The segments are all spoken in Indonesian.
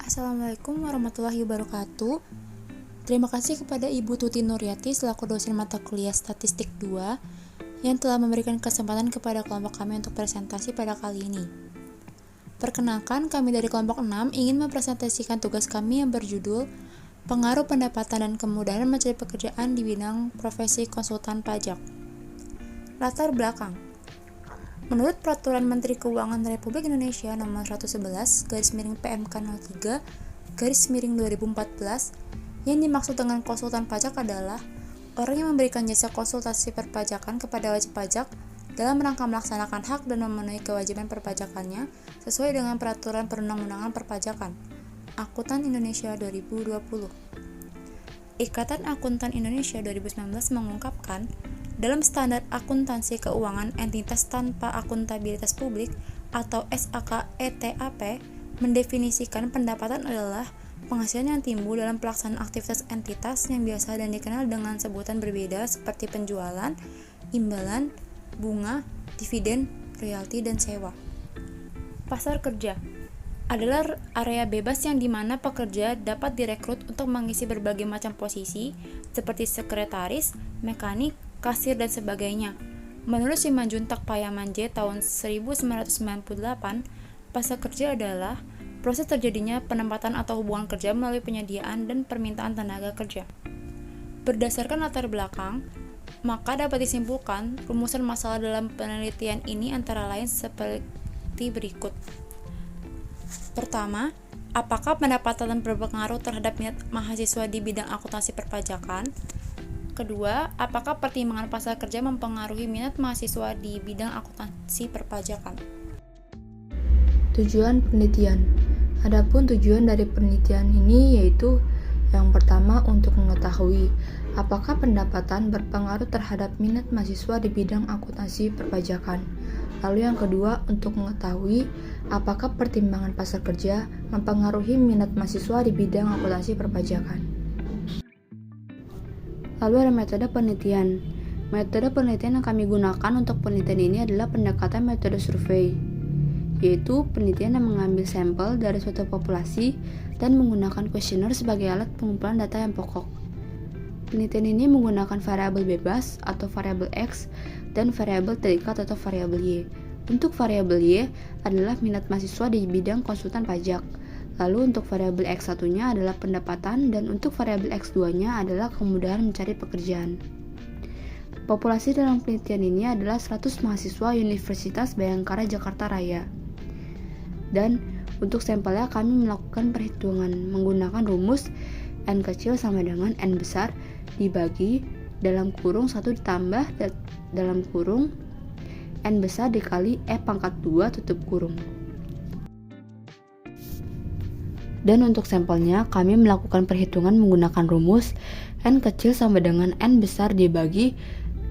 Assalamualaikum warahmatullahi wabarakatuh. Terima kasih kepada Ibu Tuti Nuryati selaku dosen mata kuliah Statistik 2 yang telah memberikan kesempatan kepada kelompok kami untuk presentasi pada kali ini. Perkenalkan, kami dari kelompok 6 ingin mempresentasikan tugas kami yang berjudul Pengaruh Pendapatan dan Kemudahan Mencari Pekerjaan di Bidang Profesi Konsultan Pajak. Latar belakang. Menurut Peraturan Menteri Keuangan Republik Indonesia Nomor 111/PMK 03/2014, yang dimaksud dengan konsultan pajak adalah orang yang memberikan jasa konsultasi perpajakan kepada wajib pajak dalam rangka melaksanakan hak dan memenuhi kewajiban perpajakannya sesuai dengan Peraturan Perundang-undangan Perpajakan. Akuntan Indonesia 2020. Ikatan Akuntan Indonesia 2019 mengungkapkan, dalam standar akuntansi keuangan entitas tanpa akuntabilitas publik atau SAK-ETAP mendefinisikan pendapatan adalah penghasilan yang timbul dalam pelaksanaan aktivitas entitas yang biasa dan dikenal dengan sebutan berbeda seperti penjualan, imbalan, bunga, dividen, royalti, dan sewa. Pasar kerja adalah area bebas yang dimana pekerja dapat direkrut untuk mengisi berbagai macam posisi seperti sekretaris, mekanik, kasir, dan sebagainya. Menurut Simanjuntak Payaman J tahun 1998, pasar kerja adalah proses terjadinya penempatan atau hubungan kerja melalui penyediaan dan permintaan tenaga kerja. Berdasarkan latar belakang, maka dapat disimpulkan rumusan masalah dalam penelitian ini antara lain seperti berikut. Pertama, apakah pendapatan berpengaruh terhadap minat mahasiswa di bidang akuntansi perpajakan? Kedua, apakah pertimbangan pasar kerja mempengaruhi minat mahasiswa di bidang akuntansi perpajakan? Tujuan penelitian. Adapun tujuan dari penelitian ini yaitu yang pertama untuk mengetahui apakah pendapatan berpengaruh terhadap minat mahasiswa di bidang akuntansi perpajakan. Lalu yang kedua untuk mengetahui apakah pertimbangan pasar kerja mempengaruhi minat mahasiswa di bidang akuntansi perpajakan. Lalu ada metode penelitian. Metode penelitian yang kami gunakan untuk penelitian ini adalah pendekatan metode survei, yaitu penelitian yang mengambil sampel dari suatu populasi dan menggunakan kuesioner sebagai alat pengumpulan data yang pokok. Penelitian ini menggunakan variabel bebas atau variabel X dan variabel terikat atau variabel Y. Untuk variabel Y adalah minat mahasiswa di bidang konsultan pajak. Lalu untuk variabel X1-nya adalah pendapatan dan untuk variabel X2-nya adalah kemudahan mencari pekerjaan. Populasi dalam penelitian ini adalah 100 mahasiswa Universitas Bhayangkara Jakarta Raya. Dan untuk sampelnya kami melakukan perhitungan menggunakan rumus N kecil sama dengan N besar dibagi dalam kurung 1 ditambah dalam kurung N besar dikali E pangkat 2 tutup kurung. Dan untuk sampelnya, kami melakukan perhitungan menggunakan rumus N kecil sama dengan N besar dibagi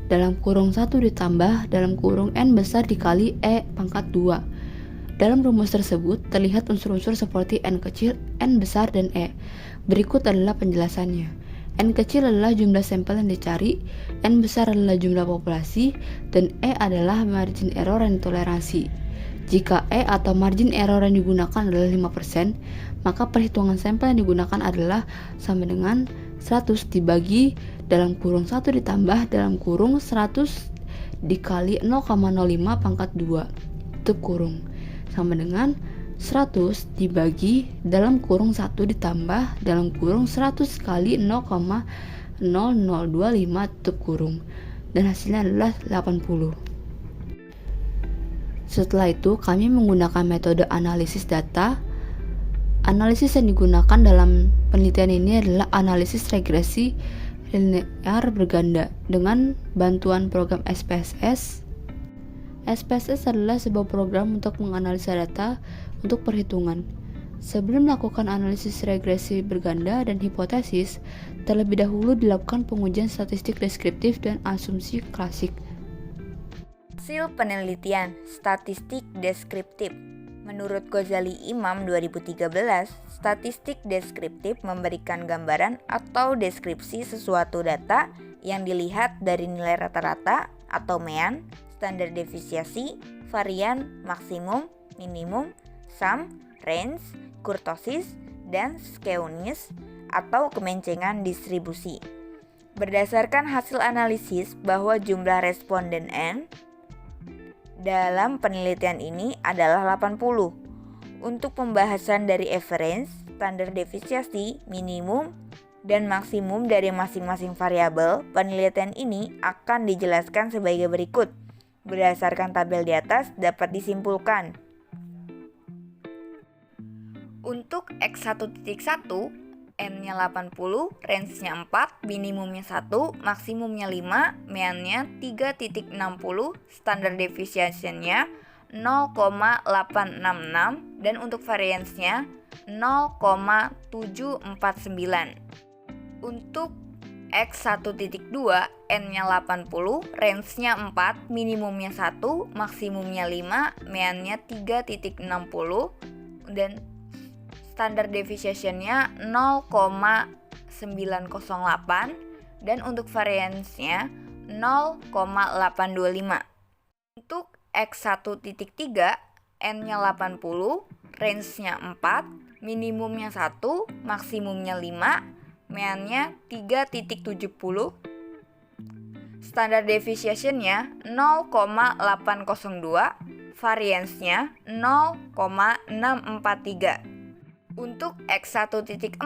dalam kurung 1 ditambah dalam kurung N besar dikali E pangkat 2. Dalam rumus tersebut, terlihat unsur-unsur seperti N kecil, N besar, dan E. Berikut adalah penjelasannya. N kecil adalah jumlah sampel yang dicari, N besar adalah jumlah populasi, dan E adalah margin error yang ditoleransi. Jika E atau margin error yang digunakan adalah 5%, maka perhitungan sampel yang digunakan adalah sama dengan 100 dibagi dalam kurung 1 ditambah dalam kurung 100 dikali 0,05 pangkat 2 tutup kurung sama dengan 100 dibagi dalam kurung 1 ditambah dalam kurung 100 kali 0,0025 tutup kurung, dan hasilnya adalah 80. Setelah itu, kami menggunakan metode analisis data. Analisis yang digunakan dalam penelitian ini adalah analisis regresi linear berganda dengan bantuan program SPSS. SPSS adalah sebuah program untuk menganalisa data untuk perhitungan. Sebelum melakukan analisis regresi berganda dan hipotesis, terlebih dahulu dilakukan pengujian statistik deskriptif dan asumsi klasik. Hasil penelitian statistik deskriptif. Menurut Ghazali Imam 2013, statistik deskriptif memberikan gambaran atau deskripsi sesuatu data yang dilihat dari nilai rata-rata atau mean, standar deviasi, varian, maksimum, minimum, sum, range, kurtosis, dan skewness atau kemencengan distribusi. Berdasarkan hasil analisis bahwa jumlah responden N dalam penelitian ini adalah 80. Untuk pembahasan dari average, standar deviasi, minimum, dan maksimum dari masing-masing variabel, penelitian ini akan dijelaskan sebagai berikut. Berdasarkan tabel di atas dapat disimpulkan. Untuk X1.1, N-nya 80, range-nya 4, minimumnya 1, maksimumnya 5, mean-nya 3.60, standar deviation-nya 0,866, dan untuk variance-nya 0,749. Untuk X1.2, N-nya 80, range-nya 4, minimumnya 1, maksimumnya 5, mean-nya 3.60, dan standar deviation-nya 0,908, dan untuk variance-nya 0,825. Untuk X1.3, N-nya 80, range-nya 4, minimumnya 1, maksimumnya 5, mean-nya 3.70, standar deviation-nya 0,802, variance-nya 0,643. Untuk X1.4,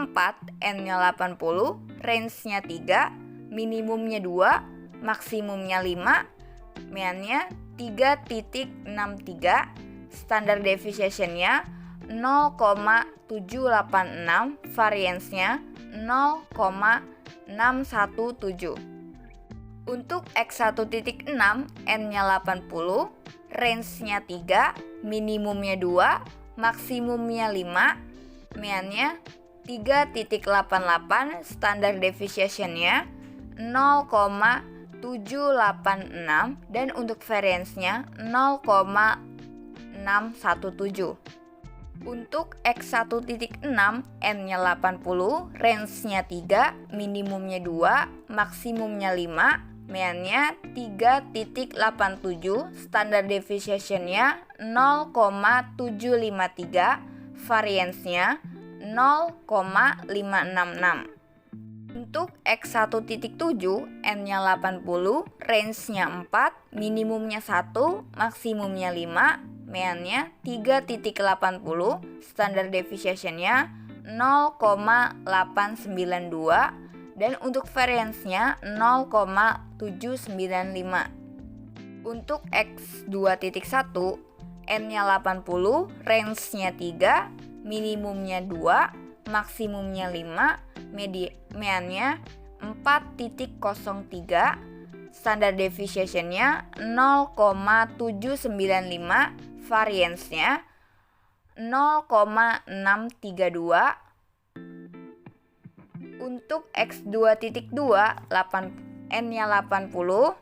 N-nya 80, range-nya 3, minimumnya 2, maksimumnya 5, mean-nya 3.63, standar deviation-nya 0,786, variance-nya 0,617. Untuk X1.6, N-nya 80, range-nya 3, minimumnya 2, maksimumnya 5, mean-nya 3.88, standar deviation-nya 0,786, dan untuk variance-nya 0,617. Untuk X1.6, N-nya 80, range-nya 3, minimumnya 2, maksimumnya 5, mean-nya 3.87, standar deviation-nya 0,753, variance-nya 0,566. Untuk X1.7, N-nya 80, range-nya 4, minimumnya 1, maksimumnya 5, mean-nya 3.80, standar deviation-nya 0,892, dan untuk variance-nya 0,795. Untuk X2.1, N-nya 80, range-nya 3, minimumnya 2, maksimumnya 5, mean-nya 4.03, standar deviation-nya 0,795, variance-nya 0,632. Untuk X2.2, N-nya 80,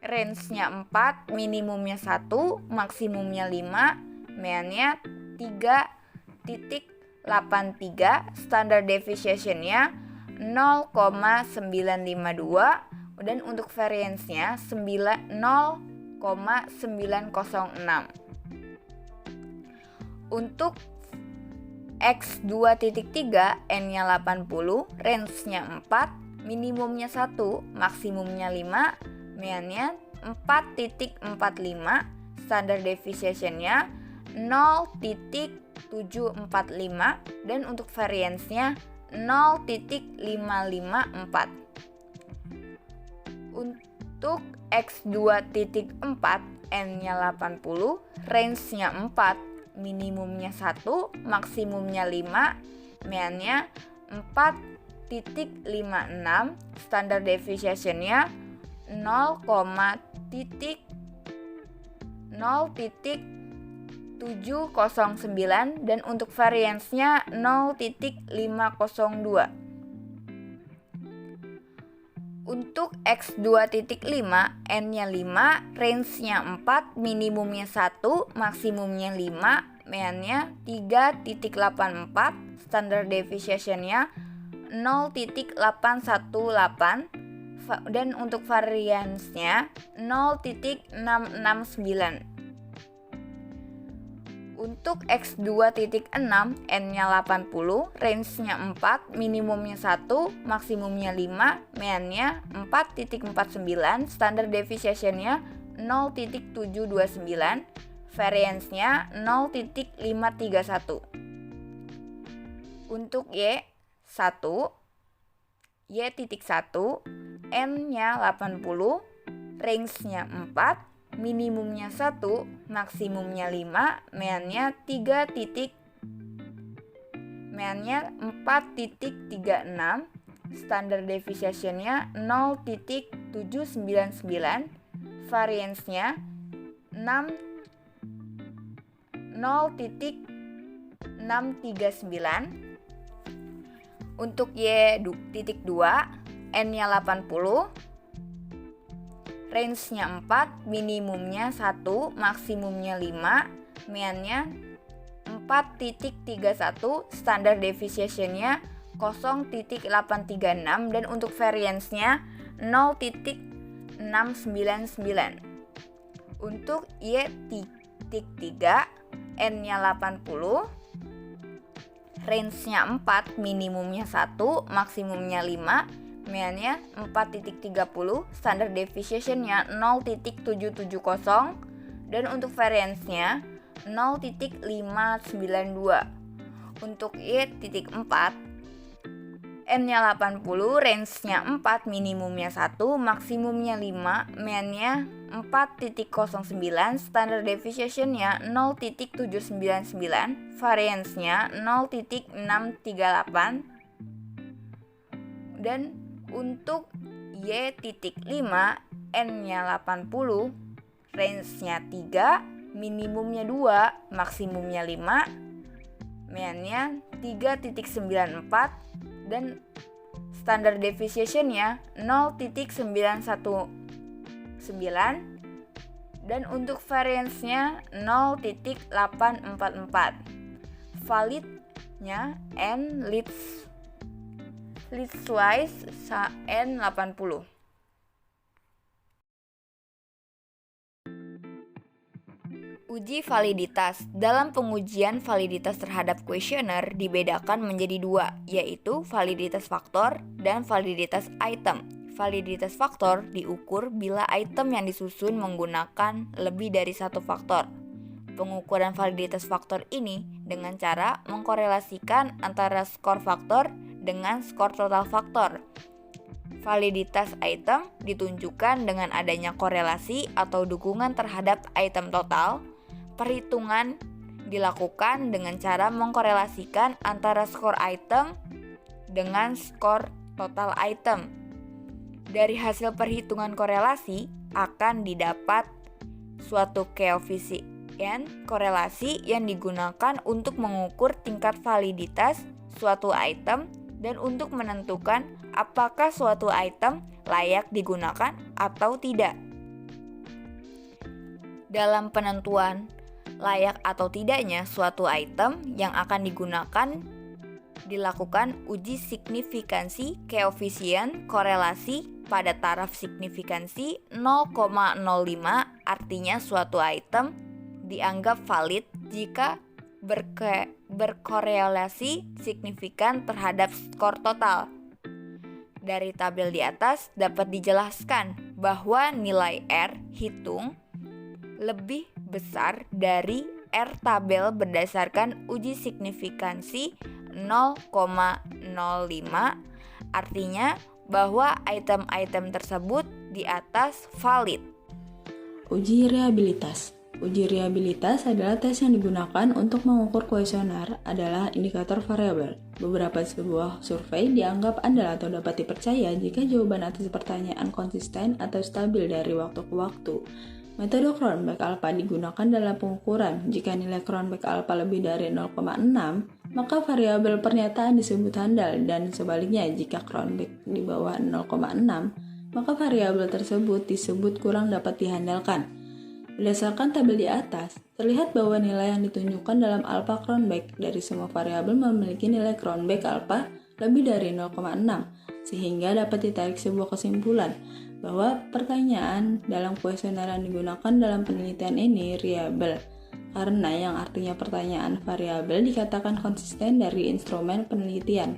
range-nya 4, minimumnya 1, maksimumnya 5, mean-nya 3.83, standar deviation-nya 0,952, dan untuk variance-nya 0,906. Untuk X2.3, N-nya 80, range-nya 4, minimumnya 1, maksimumnya 5, mean-nya 4.45, standar deviation-nya 0.745, dan untuk variance-nya 0.554. Untuk X2.4, N-nya 80, range-nya 4, minimumnya 1, maksimumnya 5, mean-nya 4.56, standar deviation-nya 0,709, dan untuk variance-nya 0.502. Untuk X2.5, N-nya 5, range-nya 4, minimumnya 1, maksimumnya 5, mean-nya 3.84, standar deviation-nya 0.818, dan untuk variance-nya 0.669. Untuk X2.6, N-nya 80, range-nya 4, minimumnya 1, maksimumnya 5, mean-nya 4.49, standard deviation-nya 0.729, variance-nya 0.531. Untuk Y1, Y.1, N-nya 80, range-nya 4, minimumnya 1, maksimumnya 5, mean-nya 4.36, standard deviation-nya 0.799, variance-nya 0.639. Untuk Y.2, N-nya 80, range-nya 4, minimumnya 1, maksimumnya 5, mean-nya 4.31, standard deviation-nya 0.836, dan untuk variance-nya 0.699. Untuk Y.3, N-nya 80, range-nya 4, minimumnya 1, maksimumnya 5, mean-nya 4.30, standard deviation-nya 0.770, dan untuk variance-nya 0.592. Untuk Y.4, N-nya 80, range-nya 4, minimumnya 1, maksimumnya 5, mean-nya 4.09, standard deviation-nya 0.799, variance-nya 0.638. Dan untuk Y.5, N-nya 80, range-nya 3, minimumnya 2, maksimumnya 5, mean-nya 3.94, dan standard deviation-nya 0.919, dan untuk variance-nya 0.844. Valid-nya N list-wise N80. Uji validitas. Dalam pengujian validitas terhadap kuesioner dibedakan menjadi dua, yaitu validitas faktor dan validitas item. Validitas faktor diukur bila item yang disusun menggunakan lebih dari satu faktor. Pengukuran validitas faktor ini dengan cara mengkorelasikan antara skor faktor dengan skor total faktor. Validitas item ditunjukkan dengan adanya korelasi atau dukungan terhadap item total. Perhitungan dilakukan dengan cara mengkorelasikan antara skor item dengan skor total item. Dari hasil perhitungan korelasi akan didapat suatu koefisien korelasi yang digunakan untuk mengukur tingkat validitas suatu item dan untuk menentukan apakah suatu item layak digunakan atau tidak. Dalam penentuan layak atau tidaknya suatu item yang akan digunakan dilakukan uji signifikansi koefisien korelasi pada taraf signifikansi 0,05, artinya suatu item dianggap valid jika berkorelasi signifikan terhadap skor total. Dari tabel di atas dapat dijelaskan bahwa nilai R hitung lebih besar dari R tabel berdasarkan uji signifikansi 0,05, artinya bahwa item-item tersebut di atas valid. Uji reliabilitas. Uji reliabilitas adalah tes yang digunakan untuk mengukur kuesioner adalah indikator variabel. Beberapa sebuah survei dianggap andal atau dapat dipercaya jika jawaban atas pertanyaan konsisten atau stabil dari waktu ke waktu. Metode Cronbach alpha digunakan dalam pengukuran. Jika nilai Cronbach alpha lebih dari 0,6, maka variabel pernyataan disebut handal, dan sebaliknya jika Cronbach di bawah 0,6, maka variabel tersebut disebut kurang dapat dihandalkan. Berdasarkan tabel di atas, terlihat bahwa nilai yang ditunjukkan dalam alpha Cronbach dari semua variabel memiliki nilai Cronbach alpha lebih dari 0,6, sehingga dapat ditarik sebuah kesimpulan bahwa pertanyaan dalam kuesioner yang digunakan dalam penelitian ini reliable, karena yang artinya pertanyaan variabel dikatakan konsisten dari instrumen penelitian.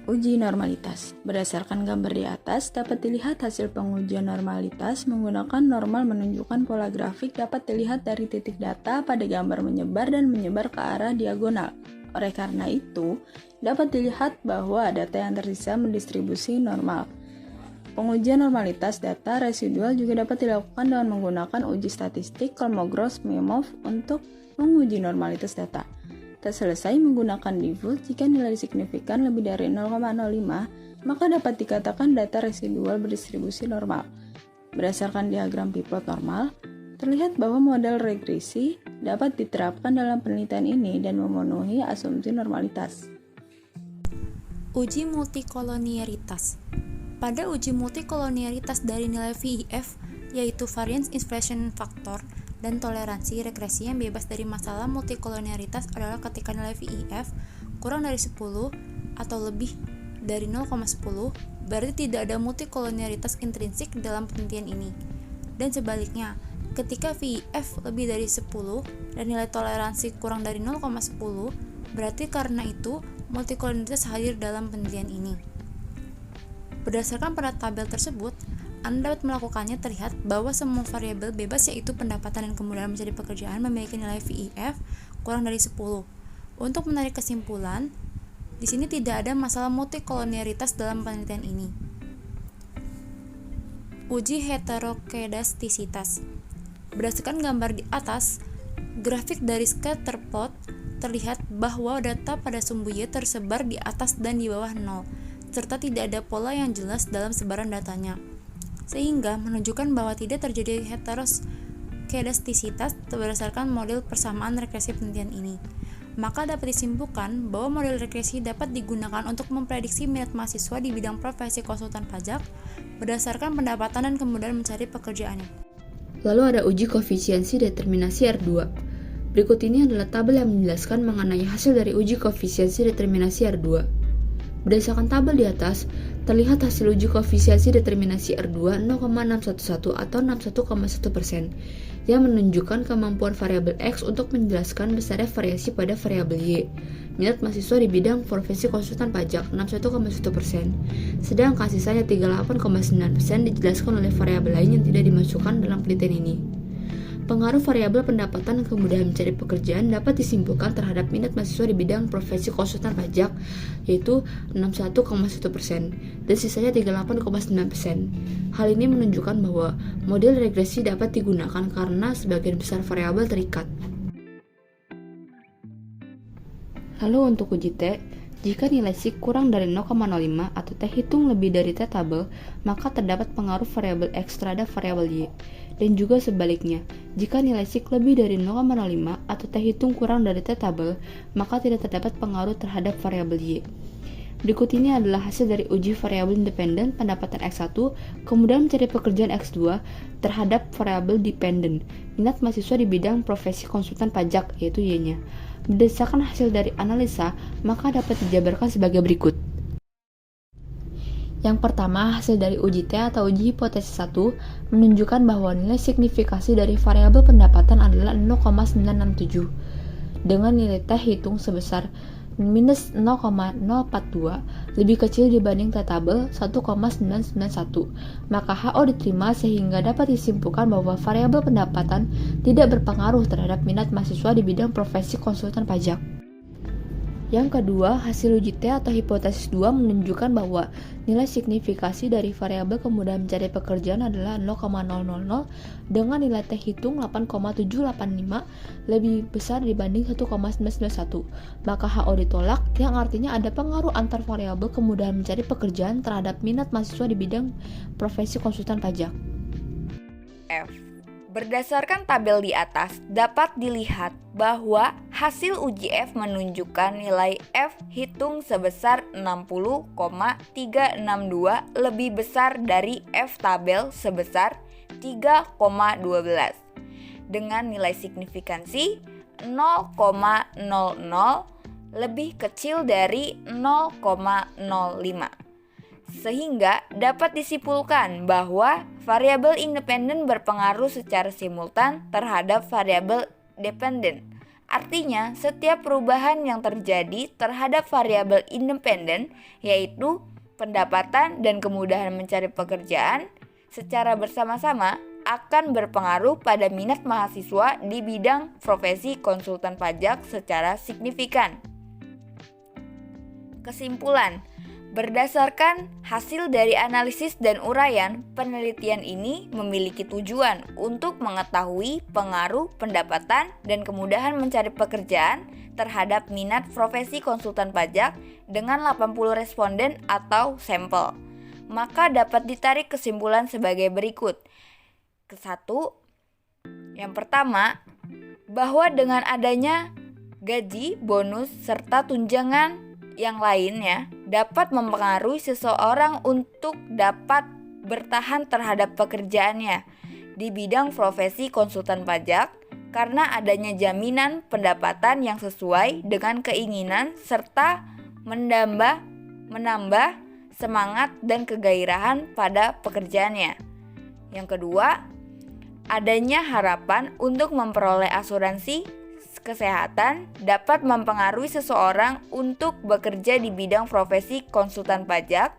Uji normalitas. Berdasarkan gambar di atas, dapat dilihat hasil pengujian normalitas menggunakan normal menunjukkan pola grafik dapat dilihat dari titik data pada gambar menyebar dan menyebar ke arah diagonal. Oleh karena itu, dapat dilihat bahwa data yang tersisa mendistribusi normal. Pengujian normalitas data residual juga dapat dilakukan dengan menggunakan uji statistik Kolmogorov-Smirnov untuk menguji normalitas data. Selesai menggunakan default, jika nilai signifikan lebih dari 0,05, maka dapat dikatakan data residual berdistribusi normal. Berdasarkan diagram pivot normal, terlihat bahwa model regresi dapat diterapkan dalam penelitian ini dan memenuhi asumsi normalitas. Uji multikolonialitas. Pada uji multikolonialitas dari nilai VIF, yaitu Variance Inflation Factor, dan toleransi regresi yang bebas dari masalah multikolonialitas adalah ketika nilai VIF kurang dari 10 atau lebih dari 0,10, berarti tidak ada multikolonialitas intrinsik dalam penelitian ini. Dan sebaliknya, ketika VIF lebih dari 10 dan nilai toleransi kurang dari 0,10, berarti karena itu multikolonialitas hadir dalam penelitian ini. Berdasarkan pada tabel tersebut, Anda dapat melakukannya terlihat bahwa semua variabel bebas yaitu pendapatan dan kemudahan mencari pekerjaan memiliki nilai VIF kurang dari 10. Untuk menarik kesimpulan, di sini tidak ada masalah multikolonialitas dalam penelitian ini. Uji heterokedastisitas. Berdasarkan gambar di atas, grafik dari scatter plot terlihat bahwa data pada sumbu Y tersebar di atas dan di bawah 0, serta tidak ada pola yang jelas dalam sebaran datanya, sehingga menunjukkan bahwa tidak terjadi heterokedastisitas berdasarkan model persamaan regresi penelitian ini. Maka dapat disimpulkan bahwa model regresi dapat digunakan untuk memprediksi minat mahasiswa di bidang profesi konsultan pajak berdasarkan pendapatan dan kemudahan mencari pekerjaannya. Lalu ada uji koefisiensi determinasi R2. Berikut ini adalah tabel yang menjelaskan mengenai hasil dari uji koefisiensi determinasi R2. Berdasarkan tabel di atas, terlihat hasil uji koefisiensi determinasi R2 0,611 atau 61,1%, yang menunjukkan kemampuan variabel X untuk menjelaskan besarnya variasi pada variabel Y. Minat mahasiswa di bidang profesi konsultan pajak 61,1%, sedangkan sisanya 38,9% dijelaskan oleh variabel lain yang tidak dimasukkan dalam penelitian ini. Pengaruh variabel pendapatan dan kemudahan mencari pekerjaan dapat disimpulkan terhadap minat mahasiswa di bidang profesi konsultan pajak, yaitu 61,1% dan sisanya 38,9%. Hal ini menunjukkan bahwa model regresi dapat digunakan karena sebagian besar variabel terikat. Lalu untuk uji T, jika nilai SIK kurang dari 0,05 atau T hitung lebih dari T tabel, maka terdapat pengaruh variabel X terhadap variabel Y. Dan juga sebaliknya, jika nilai SIK lebih dari 0,05 atau T hitung kurang dari T tabel, maka tidak terdapat pengaruh terhadap variabel Y. Berikut ini adalah hasil dari uji variabel independen pendapatan X1, kemudian mencari pekerjaan X2 terhadap variabel dependen, minat mahasiswa di bidang profesi konsultan pajak, yaitu Y-nya. Berdasarkan hasil dari analisa, maka dapat dijabarkan sebagai berikut. Yang pertama, hasil dari uji T atau uji hipotesis 1 menunjukkan bahwa nilai signifikasi dari variabel pendapatan adalah 0,967 dengan nilai T hitung sebesar minus 0,042 lebih kecil dibanding T tabel 1,991. Maka HO diterima sehingga dapat disimpulkan bahwa variabel pendapatan tidak berpengaruh terhadap minat mahasiswa di bidang profesi konsultan pajak. Yang kedua, hasil uji T atau hipotesis 2 menunjukkan bahwa nilai signifikasi dari variabel kemudahan mencari pekerjaan adalah 0,000 dengan nilai T hitung 8,785 lebih besar dibanding 1,991. Maka HO ditolak, yang artinya ada pengaruh antar variabel kemudahan mencari pekerjaan terhadap minat mahasiswa di bidang profesi konsultan pajak. F. Berdasarkan tabel di atas, dapat dilihat bahwa hasil uji F menunjukkan nilai F hitung sebesar 60,362 lebih besar dari F tabel sebesar 3,12 dengan nilai signifikansi 0,00 lebih kecil dari 0,05. Sehingga dapat disimpulkan bahwa variabel independen berpengaruh secara simultan terhadap variabel dependen. Artinya, setiap perubahan yang terjadi terhadap variabel independen, yaitu pendapatan dan kemudahan mencari pekerjaan, secara bersama-sama akan berpengaruh pada minat mahasiswa di bidang profesi konsultan pajak secara signifikan. Kesimpulan, berdasarkan hasil dari analisis dan uraian, penelitian ini memiliki tujuan untuk mengetahui pengaruh pendapatan dan kemudahan mencari pekerjaan terhadap minat profesi konsultan pajak dengan 80 responden atau sampel. Maka dapat ditarik kesimpulan sebagai berikut. Kesatu, yang pertama, bahwa dengan adanya gaji, bonus, serta tunjangan yang lainnya dapat mempengaruhi seseorang untuk dapat bertahan terhadap pekerjaannya di bidang profesi konsultan pajak karena adanya jaminan pendapatan yang sesuai dengan keinginan serta menambah semangat dan kegairahan pada pekerjaannya. Yang kedua, adanya harapan untuk memperoleh asuransi kesehatan dapat mempengaruhi seseorang untuk bekerja di bidang profesi konsultan pajak.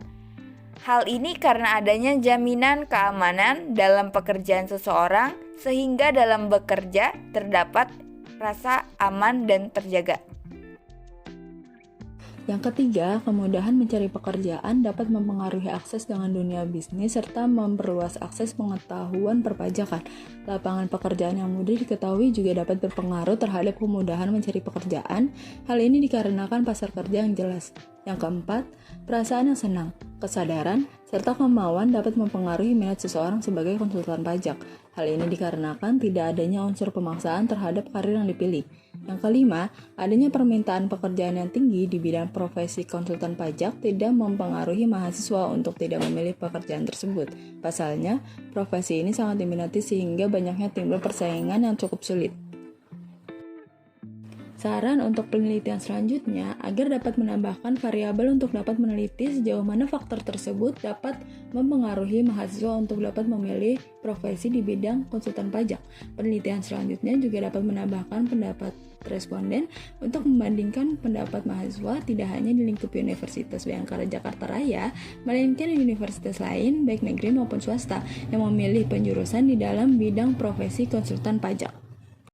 Hal ini karena adanya jaminan keamanan dalam pekerjaan seseorang sehingga dalam bekerja terdapat rasa aman dan terjaga. Yang ketiga, kemudahan mencari pekerjaan dapat mempengaruhi akses dengan dunia bisnis serta memperluas akses pengetahuan perpajakan. Lapangan pekerjaan yang mudah diketahui juga dapat berpengaruh terhadap kemudahan mencari pekerjaan. Hal ini dikarenakan pasar kerja yang jelas. Yang keempat, perasaan yang senang, kesadaran, serta kemauan dapat mempengaruhi minat seseorang sebagai konsultan pajak. Hal ini dikarenakan tidak adanya unsur pemaksaan terhadap karir yang dipilih. Yang kelima, adanya permintaan pekerjaan yang tinggi di bidang profesi konsultan pajak tidak mempengaruhi mahasiswa untuk tidak memilih pekerjaan tersebut. Pasalnya, profesi ini sangat diminati sehingga banyaknya timbul persaingan yang cukup sulit. Saran untuk penelitian selanjutnya agar dapat menambahkan variabel untuk dapat meneliti sejauh mana faktor tersebut dapat mempengaruhi mahasiswa untuk dapat memilih profesi di bidang konsultan pajak. Penelitian selanjutnya juga dapat menambahkan pendapat responden untuk membandingkan pendapat mahasiswa tidak hanya di lingkup Universitas Bhayangkara Jakarta Raya, melainkan di universitas lain baik negeri maupun swasta yang memilih penjurusan di dalam bidang profesi konsultan pajak.